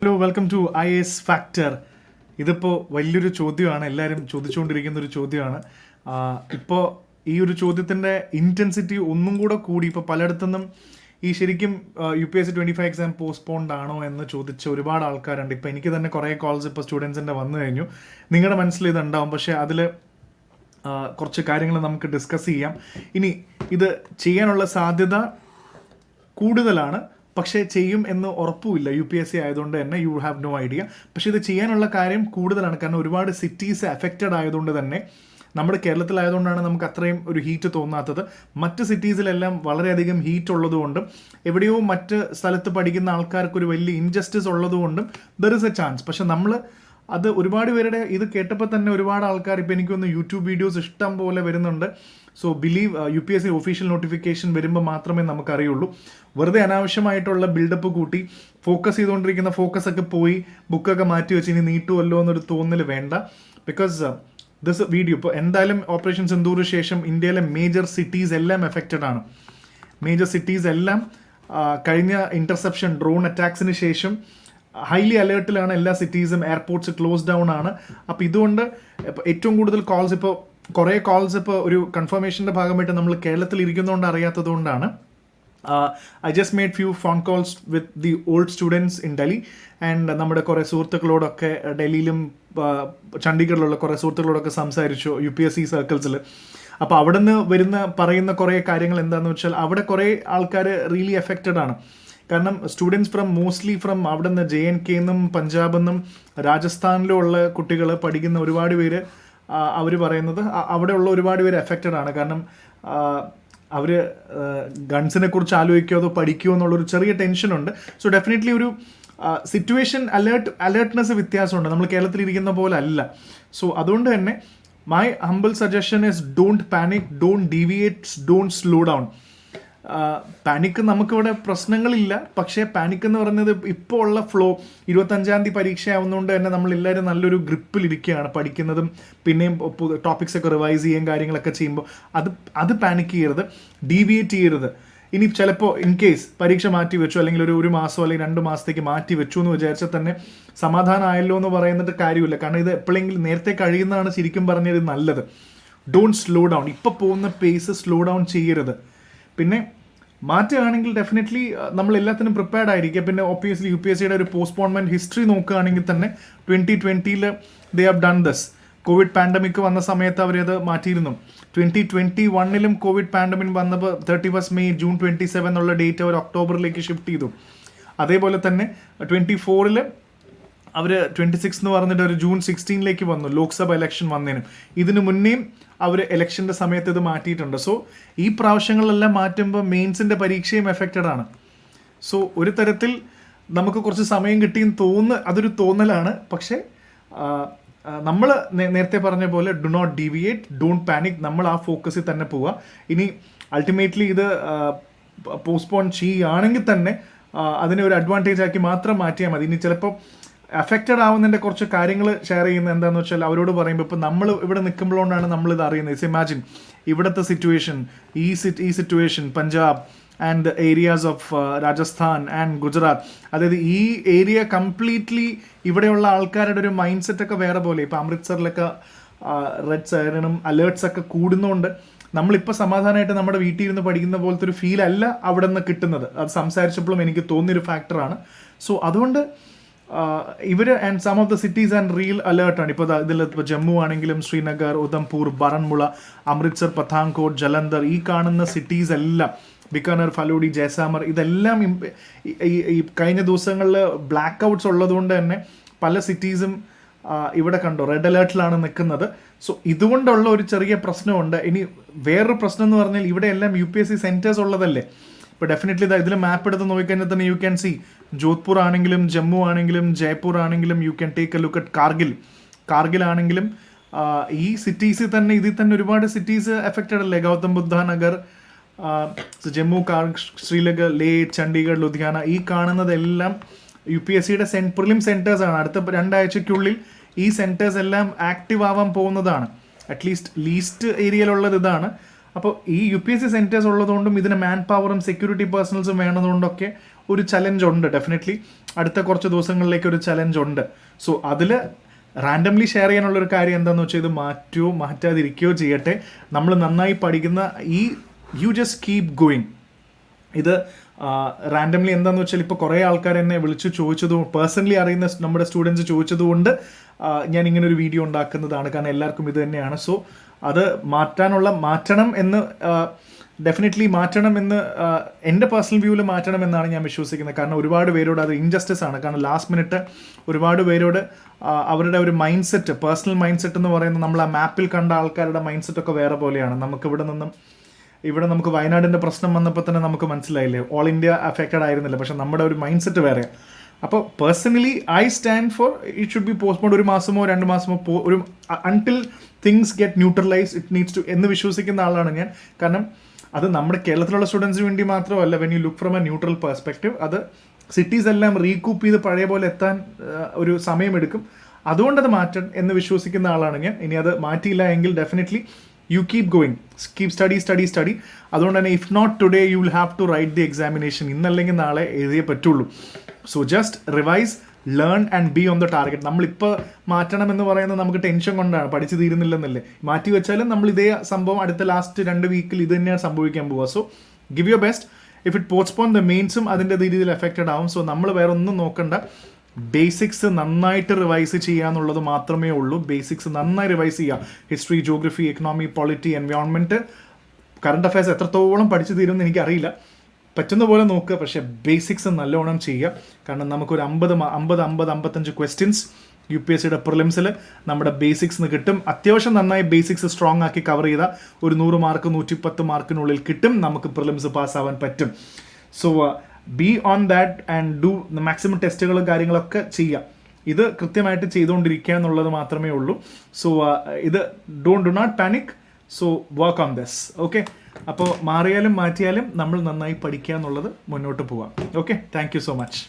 Hello, welcome to IAS factor. ഇതിപ്പോൾ വലിയൊരു ചോദ്യമാണ്, എല്ലാവരും ചോദിച്ചുകൊണ്ടിരിക്കുന്ന ഒരു ചോദ്യമാണ്. ഇപ്പോൾ ഈ ഒരു ചോദ്യത്തിൻ്റെ ഇൻറ്റൻസിറ്റി ഒന്നും കൂടെ കൂടി. ഇപ്പോൾ പലയിടത്തുനിന്നും ഈ ശരിക്കും UPSC 25 എക്സാം പോസ്റ്റ്പോൺഡ് ആണോ എന്ന് ചോദിച്ച ഒരുപാട് ആൾക്കാരുണ്ട്. ഇപ്പോൾ എനിക്ക് തന്നെ കുറേ കോൾസ് ഇപ്പോൾ സ്റ്റുഡൻസിൻ്റെ വന്നു കഴിഞ്ഞു. നിങ്ങളുടെ മനസ്സിൽ ഇതുണ്ടാവും, പക്ഷേ അതിൽ കുറച്ച് കാര്യങ്ങൾ നമുക്ക് ഡിസ്കസ് ചെയ്യാം. ഇനി ഇത് ചെയ്യാനുള്ള സാധ്യത കൂടുതലാണ്, പക്ഷേ ചെയ്യും എന്ന് ഉറപ്പുമില്ല. UPSC ആയതുകൊണ്ട് തന്നെ യു ഹാവ് നോ ഐഡിയ. പക്ഷേ ഇത് ചെയ്യാനുള്ള കാര്യം കൂടുതലാണ്, കാരണം ഒരുപാട് സിറ്റീസ് അഫക്റ്റഡ് ആയതുകൊണ്ട് തന്നെ. നമ്മുടെ കേരളത്തിലായതുകൊണ്ടാണ് നമുക്ക് അത്രയും ഒരു ഹീറ്റ് തോന്നാത്തത്. മറ്റ് സിറ്റീസിലെല്ലാം വളരെയധികം ഹീറ്റ് ഉള്ളതുകൊണ്ടും എവിടെയോ മറ്റ് സ്ഥലത്ത് പഠിക്കുന്ന ആൾക്കാർക്ക് ഒരു വലിയ ഇൻജസ്റ്റിസ് ഉള്ളതുകൊണ്ടും ദർ ഇസ് എ ചാൻസ്. പക്ഷെ നമ്മൾ അത് ഒരുപാട് പേരുടെ ഇത് കേട്ടപ്പോൾ തന്നെ ഒരുപാട് ആൾക്കാർ, ഇപ്പോൾ എനിക്കൊന്ന് യൂട്യൂബ് വീഡിയോസ് ഇഷ്ടം പോലെ വരുന്നുണ്ട്. So believe UPSC official notification വരുമ്പോൾ മാത്രമേ നമുക്കറിയുള്ളൂ. വെറുതെ അനാവശ്യമായിട്ടുള്ള ബിൽഡപ്പ് കൂട്ടി ഫോക്കസ് ചെയ്തുകൊണ്ടിരിക്കുന്ന ഫോക്കസൊക്കെ പോയി ബുക്കൊക്കെ മാറ്റി വെച്ച് ഇനി നീട്ടുമല്ലോ എന്നൊരു തോന്നൽ വേണ്ട. ബിക്കോസ് ദിസ് വീഡിയോ ഇപ്പോൾ എന്തായാലും ഓപ്പറേഷൻ സിന്ദൂറിന് ശേഷം ഇന്ത്യയിലെ മേജർ സിറ്റീസ് എല്ലാം എഫക്റ്റഡ് ആണ്. മേജർ സിറ്റീസ് എല്ലാം കഴിഞ്ഞ ഇൻ്റർസെപ്ഷൻ ഡ്രോൺ അറ്റാക്സിന് ശേഷം ഹൈലി അലേർട്ടിലാണ് എല്ലാ സിറ്റീസും. എയർപോർട്ട്സ് ക്ലോസ് ഡൗൺ ആണ്. അപ്പോൾ ഇതുകൊണ്ട് ഏറ്റവും കൂടുതൽ കോൾസ്, ഇപ്പോൾ കുറേ കോൾസ് ഇപ്പോൾ ഒരു കൺഫർമേഷൻ്റെ ഭാഗമായിട്ട് നമ്മൾ കേരളത്തിൽ ഇരിക്കുന്നതുകൊണ്ട് അറിയാത്തത് കൊണ്ടാണ്. I just made few phone calls with the old students in Delhi and നമ്മുടെ കുറേ സുഹൃത്തുക്കളോടൊക്കെ ഡൽഹിയിലും ചണ്ഡീഗഡിലുള്ള കുറേ സുഹൃത്തുക്കളോടൊക്കെ സംസാരിച്ചു UPSC സർക്കിൾസിൽ. അപ്പോൾ അവിടെ നിന്ന് പറയുന്ന കുറേ കാര്യങ്ങൾ എന്താണെന്ന് വെച്ചാൽ, അവിടെ കുറേ ആൾക്കാർ റിയലി എഫക്റ്റഡ് ആണ്. കാരണം സ്റ്റുഡൻസ് മോസ്റ്റ്ലി ഫ്രം അവിടെ നിന്ന് JNK എന്നും പഞ്ചാബ് എന്നും രാജസ്ഥാനിലും ഉള്ള കുട്ടികൾ പഠിക്കുന്ന ഒരുപാട് പേര് അവർ പറയുന്നത് അവിടെയുള്ള ഒരുപാട് പേര് എഫക്റ്റഡ് ആണ്. കാരണം അവർ ഗൺസിനെ കുറിച്ച് ആലോചിക്കുമോ അതോ പഠിക്കുമോ എന്നുള്ളൊരു ചെറിയ ടെൻഷനുണ്ട്. സോ ഡെഫിനറ്റ്ലി ഒരു സിറ്റുവേഷൻ അലേർട്ട്നെസ് വ്യത്യാസമുണ്ട്. നമ്മൾ കേരളത്തിൽ ഇരിക്കുന്ന പോലെ അല്ല. സോ അതുകൊണ്ട് തന്നെ my humble suggestion is don't panic, don't deviate, don't slow down. Panic നമുക്കിവിടെ പ്രശ്നങ്ങളില്ല, പക്ഷേ പാനിക് എന്ന് പറയുന്നത് ഇപ്പോൾ ഉള്ള ഫ്ലോ 25-ാം തീയതി പരീക്ഷയാവുന്നതുകൊണ്ട് തന്നെ നമ്മളെല്ലാവരും നല്ലൊരു ഗ്രിപ്പിലിരിക്കുകയാണ് പഠിക്കുന്നതും പിന്നെയും ടോപ്പിക്സ് ഒക്കെ റിവൈസ് ചെയ്യാൻ കാര്യങ്ങളൊക്കെ ചെയ്യുമ്പോൾ അത് പാനിക് ചെയ്യരുത്, ഡീവിയേറ്റ് ചെയ്യരുത്. ഇനി ചിലപ്പോൾ ഇൻ കേസ് പരീക്ഷ മാറ്റി വെച്ചു, അല്ലെങ്കിൽ ഒരു മാസമോ അല്ലെങ്കിൽ 2 മാസത്തേക്ക് മാറ്റി വെച്ചു എന്ന് വിചാരിച്ചാൽ തന്നെ സമാധാനം ആയല്ലോ എന്ന് പറയുന്നിട്ട് കാര്യമില്ല. കാരണം ഇത് എപ്പോഴെങ്കിലും നേരത്തെ കഴിയുന്നതാണ് ശരിക്കും പറഞ്ഞത് നല്ലത്. Don't slow down. ഇപ്പോൾ പോകുന്ന പേസ് സ്ലോ ഡൗൺ ചെയ്യരുത്. പിന്നെ മാറ്റുകയാണെങ്കിൽ ഡെഫിനറ്റ്ലി നമ്മൾ എല്ലാത്തിനും പ്രിപ്പയർഡ് ആയിരിക്കുക. പിന്നെ ഒബ്വിയസ്ലി UPSCയുടെ ഒരു പോസ്റ്റ്പോൺമെൻറ്റ് ഹിസ്റ്ററി നോക്കുകയാണെങ്കിൽ തന്നെ 2020 they have done this. Covid pandemic വന്ന സമയത്ത് അവരത് മാറ്റിയിരുന്നു. 2021 കോവിഡ് പാൻഡമിക് വന്നപ്പോൾ 31 മെയ്, ജൂൺ 27 എന്നുള്ള ഡേറ്റ് അവർ ഒക്ടോബറിലേക്ക് ഷിഫ്റ്റ് ചെയ്തു. അതേപോലെ തന്നെ 24 അവർ 26 എന്ന് പറഞ്ഞിട്ട് ഒരു ജൂൺ 16 വന്നു, ലോക്സഭ ഇലക്ഷൻ വന്നതിനും. ഇതിനു മുന്നേയും അവർ ഇലക്ഷൻ്റെ സമയത്ത് ഇത് മാറ്റിയിട്ടുണ്ട്. സോ ഈ പ്രാവശ്യങ്ങളിലെല്ലാം മാറ്റുമ്പോൾ മെയിൻസിൻ്റെ പരീക്ഷയും എഫക്റ്റഡ് ആണ്. സോ ഒരു തരത്തിൽ നമുക്ക് കുറച്ച് സമയം കിട്ടിയെന്ന് അതൊരു തോന്നലാണ്. പക്ഷേ നമ്മൾ നേരത്തെ പറഞ്ഞ പോലെ do not deviate, don't panic. നമ്മൾ ആ ഫോക്കസിൽ തന്നെ പോവുക. ഇനി അൾട്ടിമേറ്റ്ലി ഇത് പോസ്റ്റ്പോൺ ചെയ്യുകയാണെങ്കിൽ തന്നെ അതിനെ ഒരു അഡ്വാൻറ്റേജ് ആക്കി മാത്രം മാറ്റിയാൽ മതി. ഇനി ചിലപ്പോൾ അഫക്റ്റഡ് ആവുന്നതിൻ്റെ കുറച്ച് കാര്യങ്ങൾ ഷെയർ ചെയ്യുന്നത് എന്താണെന്ന് വെച്ചാൽ, അവരോട് പറയുമ്പോൾ ഇപ്പോൾ നമ്മൾ ഇവിടെ നിൽക്കുമ്പോഴാണ് നമ്മളിത് അറിയുന്നത്. ഇമാജിൻ ഇവിടുത്തെ സിറ്റുവേഷൻ, ഈ situation Punjab and areas of Rajasthan and Gujarat, അതായത് ഈ ഏരിയ കംപ്ലീറ്റ്ലി ഇവിടെയുള്ള ആൾക്കാരുടെ ഒരു മൈൻഡ് സെറ്റൊക്കെ വേറെ പോലെ. ഇപ്പോൾ അമൃത്സറിലൊക്കെ റെഡ് സൈറനും അലേർട്ട്സ് ഒക്കെ കൂടുന്നതുകൊണ്ട് നമ്മളിപ്പോൾ സമാധാനമായിട്ട് നമ്മുടെ വീട്ടിൽ ഇരുന്ന് പഠിക്കുന്ന പോലത്തെ ഒരു ഫീൽ അല്ല അവിടെ നിന്ന് കിട്ടുന്നത്. അത് സംസാരിച്ചപ്പോഴും എനിക്ക് തോന്നിയൊരു ഫാക്ടറാണ്. സോ അതുകൊണ്ട് ഇവർ and some of the cities and real അലേർട്ടാണ്. ഇപ്പോൾ ഇപ്പോൾ ജമ്മു ആണെങ്കിലും ശ്രീനഗർ, ഉധംപൂർ, ബാരൻമുള, അമൃത്സർ, പത്താൻകോട്ട്, ജലന്ധർ, ഈ കാണുന്ന സിറ്റീസ് എല്ലാം, ബിക്കാനർ, ഫലൂഡി, ജയ്സാമർ, ഇതെല്ലാം ഈ കഴിഞ്ഞ ദിവസങ്ങളിൽ ബ്ലാക്ക് ഔട്ട്സ് ഉള്ളതുകൊണ്ട് തന്നെ പല സിറ്റീസും ഇവിടെ കണ്ടോ റെഡ് അലേർട്ടിലാണ് നിൽക്കുന്നത്. സോ ഇതുകൊണ്ടുള്ള ഒരു ചെറിയ പ്രശ്നമുണ്ട്. ഇനി വേറൊരു പ്രശ്നം എന്ന് പറഞ്ഞാൽ ഇവിടെ എല്ലാം UPSC സെൻറ്റേഴ്സ് ഉള്ളതല്ലേ. ഇപ്പോൾ ഡെഫിനറ്റ്ലി ഇതിൽ മാപ്പ് എടുത്ത് നോക്കിക്കഴിഞ്ഞാൽ തന്നെ യു ക്യാൻ സി ജോധ്പൂർ ആണെങ്കിലും ജമ്മു ആണെങ്കിലും ജയ്പൂർ ആണെങ്കിലും you can take A look at Kargil ആണെങ്കിലും ഈ സിറ്റീസിൽ തന്നെ ഇതിൽ തന്നെ ഒരുപാട് സിറ്റീസ് എഫക്റ്റഡ് അല്ലേ. ഗൗതം ബുദ്ധ നഗർ, ജമ്മു, ശ്രീനഗർ, ലേ, ചണ്ഡീഗഡ്, ലുധിയാന, ഈ കാണുന്നതെല്ലാം UPSCയുടെ പ്രിലിം സെൻറ്റേഴ്സാണ്. അടുത്ത 2 ആഴ്ചയ്ക്കുള്ളിൽ ഈ സെൻറ്റേഴ്സ് എല്ലാം ആക്റ്റീവ് ആവാൻ പോകുന്നതാണ്. അറ്റ്ലീസ്റ്റ് ലീസ്റ്റ് ഏരിയയിലുള്ളത് ഇതാണ്. അപ്പോൾ ഈ UPSC സെൻറ്റേഴ്സ് ഉള്ളതുകൊണ്ടും ഇതിന് മാൻ പവറും സെക്യൂരിറ്റി പേഴ്സണൽസും വേണ്ടതുകൊണ്ടൊക്കെ ഒരു ചലഞ്ച് ഉണ്ട് ഡെഫിനറ്റ്ലി. അടുത്ത കുറച്ച് ദിവസങ്ങളിലേക്ക് ഒരു ചലഞ്ച് ഉണ്ട്. സോ അതിൽ റാൻഡംലി ഷെയർ ചെയ്യാനുള്ളൊരു കാര്യം എന്താണെന്ന് വെച്ചാൽ ഇത് മാറ്റുകയോ മാറ്റാതിരിക്കുകയോ ചെയ്യട്ടെ. നമ്മൾ നന്നായി പഠിക്കുന്ന യു ജസ്റ്റ് കീപ് ഗോയിങ്. ഇത് റാൻഡംലി എന്താണെന്ന് വെച്ചാൽ ഇപ്പോൾ കുറേ ആൾക്കാർ എന്നെ വിളിച്ച് ചോദിച്ചതും പേഴ്സണലി അറിയുന്ന നമ്മുടെ സ്റ്റുഡൻസ് ചോദിച്ചതുകൊണ്ട് ഞാൻ ഇങ്ങനെ ഒരു വീഡിയോ ഉണ്ടാക്കുന്നതാണ്. കാരണം എല്ലാവർക്കും ഇത് തന്നെയാണ്. സോ അത് മാറ്റണം എന്ന് ഡെഫിനറ്റ്ലി മാറ്റണം എന്ന് എൻ്റെ പേഴ്സണൽ വ്യൂവിൽ മാറ്റണം എന്നാണ് ഞാൻ വിശ്വസിക്കുന്നത്. കാരണം ഒരുപാട് പേരോട് അത് ഇൻജസ്റ്റിസ് ആണ്. കാരണം ലാസ്റ്റ് മിനിറ്റ് ഒരുപാട് പേരോട് അവരുടെ ഒരു mind set, personal mind set എന്ന് പറയുന്നത് നമ്മൾ ആ മാപ്പിൽ കണ്ട ആൾക്കാരുടെ മൈൻഡ് സെറ്റൊക്കെ വേറെ പോലെയാണ്. ഇവിടെ നമുക്ക് വയനാടിൻ്റെ പ്രശ്നം വന്നപ്പോൾ തന്നെ നമുക്ക് മനസ്സിലായില്ലേ, ഓൾ ഇന്ത്യ അഫക്റ്റഡ് ആയിരുന്നില്ല, പക്ഷെ നമ്മുടെ ഒരു മൈൻഡ് സെറ്റ് വേറെ. അപ്പോൾ personally I stand for it should be postpone 1 മാസമോ 2 മാസമോ ഒരു until things get neutralise it needs to എന്ന് വിശ്വസിക്കുന്ന ആളാണ് ഞാൻ. കാരണം അത് നമ്മുടെ കേരളത്തിലുള്ള സ്റ്റുഡൻസിന് വേണ്ടി മാത്രമല്ല, when you look from A neutral perspective, അത് സിറ്റീസ് എല്ലാം റീകൂപ്പ് ചെയ്ത് പഴയ പോലെ എത്താൻ ഒരു സമയമെടുക്കും. അതുകൊണ്ടത് മാറ്റം എന്ന് വിശ്വസിക്കുന്ന ആളാണ് ഞാൻ. ഇനി അത് മാറ്റിയില്ല എങ്കിൽ definitely you keep going, keep study. അതുകൊണ്ട് തന്നെ if not today you will have to write the examination. ഇന്നല്ലെങ്കിൽ നാളെ എഴുതിയേ പറ്റുള്ളൂ. So just revise, learn and be on the target. നമ്മളിപ്പോൾ മാറ്റണം എന്ന് പറയുന്നത് നമുക്ക് ടെൻഷൻ കൊണ്ടാണ്, പഠിച്ചു തീരുന്നില്ലെന്നല്ലേ. മാറ്റി വെച്ചാലും നമ്മൾ ഇതേ സംഭവം അടുത്ത ലാസ്റ്റ് 2 വീക്കിൽ ഇത് തന്നെയാണ് സംഭവിക്കാൻ പോവുക. So give your best. If it postpone the മെയിൻസും അതിൻ്റെ രീതിയിൽ എഫക്റ്റഡ് ആവും. സോ നമ്മൾ വേറെ ഒന്നും നോക്കണ്ട, ബേസിക്സ് നന്നായിട്ട് റിവൈസ് ചെയ്യുക എന്നുള്ളത് മാത്രമേ ഉള്ളൂ. ബേസിക്സ് നന്നായി റിവൈസ് ചെയ്യുക. History, geography, economy, polity, environment, current affairs എത്രത്തോളം പഠിച്ചു തീരുമെന്ന് എനിക്കറിയില്ല. പറ്റുന്ന പോലെ നോക്കുക, പക്ഷേ ബേസിക്സ് നല്ലോണം ചെയ്യുക. കാരണം നമുക്കൊരു 55 ക്വസ്റ്റ്യൻസ് UPSCയുടെ പ്രിലിംസിൽ നമ്മുടെ ബേസിക്സ് കിട്ടും. അത്യാവശ്യം നന്നായി ബേസിക്സ് സ്ട്രോങ് ആക്കി കവർ ചെയ്താൽ ഒരു 100 മാർക്ക് 110 മാർക്കിനുള്ളിൽ കിട്ടും. നമുക്ക് പ്രിലിംസ് പാസ്സാവാൻ പറ്റും. So B on that and do maximum ടെസ്റ്റുകളും കാര്യങ്ങളൊക്കെ ചെയ്യുക. ഇത് കൃത്യമായിട്ട് ചെയ്തുകൊണ്ടിരിക്കുക എന്നുള്ളത് മാത്രമേ ഉള്ളൂ. സോ ഇത് do not panic. So work on this. Okay, അപ്പോൾ മാറിയാലും മാറ്റിയാലും നമ്മൾ നന്നായി പഠിക്കുക എന്നുള്ളത് മുന്നോട്ട് പോവാം. Okay, thank you so much.